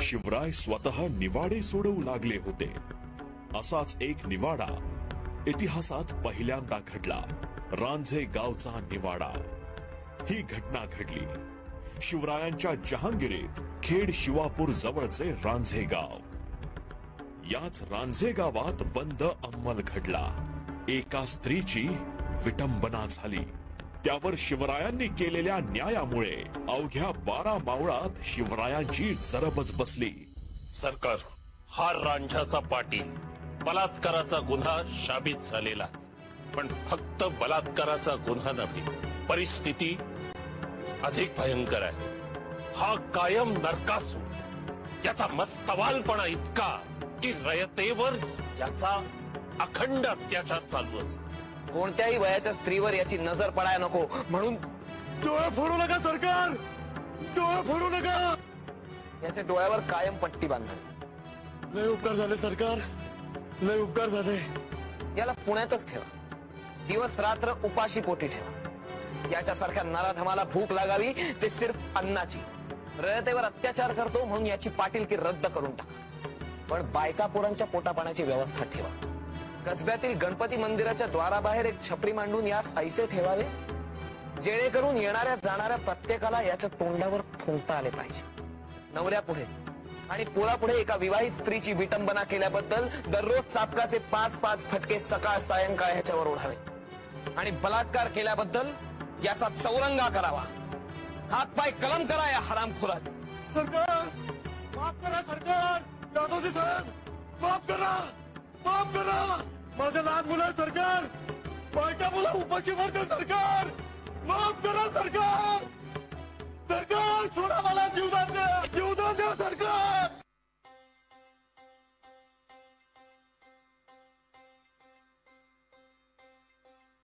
शिवराय स्वतः निवाडे सोडवू लागले होते। असाच एक निवाडा इतिहासात पहिल्यांदा घडला, रांझे गावचा निवाडा। ही घटना घडली शिवरायांच्या जहांगीरीत खेड शिवापूर जवळचे रांझे गाव। याच रांझे गावात बंद अंमल घडला। एका स्त्रीची विटंबना झाली। त्यावर शिवरायांनी केलेल्या न्यायामुळे अवघ्या 12 मावळात शिवरायांची जरबच बसली। सरकार, हा रांझ्याचा पाटील बलात्काराचा गुन्हा साबित झालेला, पण फक्त बलात्काराचा गुन्हा नव्हे, परिस्थिती अधिक भयंकर आहे। हा कायम नरकासूर, याचा मस्तवालपणा इतका की रयतेवर याचा अखंड अत्याचार चालू असतो। कोणत्याही वयाच्या स्त्रीवर याची नजर पडायला नको म्हणून डोळे फोडू नका सरकार, डोळे फोडू नका। याच्या डोळ्यावर कायम पट्टी बांधावी। लय उपकार झाले सरकार, लय उपकार झाले। याला पुण्यातच ठेवा, दिवस रात्र उपाशी पोटी ठेवा। याच्यासारख्या नराधमाला भूक लागावी ते सिर्फ अन्नाची। रयतेवर अत्याचार करतो म्हणून याची पाटीलकी रद्द करून टाका, पण बायका पोरांच्या पोटापाण्याची व्यवस्था ठेवा। कसब्यातील गणपती मंदिराच्या द्वाराबाहेर एक छपरी मांडून यास ऐसे ठेवावे जेणेकरून येणाऱ्या जाणाऱ्या प्रत्येकाला याच्या तोंडावर फुंकता आले पाहिजे। नवऱ्यापुढे आणि पोरापुढे एका विवाहित स्त्रीची विटंबना केल्याबद्दल दररोज चापकाचे 5-5 फटके सकाळ सायंकाळ ह्याच्यावर ओढावे आणि बलात्कार केल्याबद्दल याचा चौरंगा करावा। हातपाय कलम करा या हरामखोराचे। सरकार माफ करा, सरकार जाधवजी साहेब माफ करा, माफ करा। माझे लहान मुलं सरकार, बायका मुलं उपाशी मरते सरकार, माफ करा सरकार।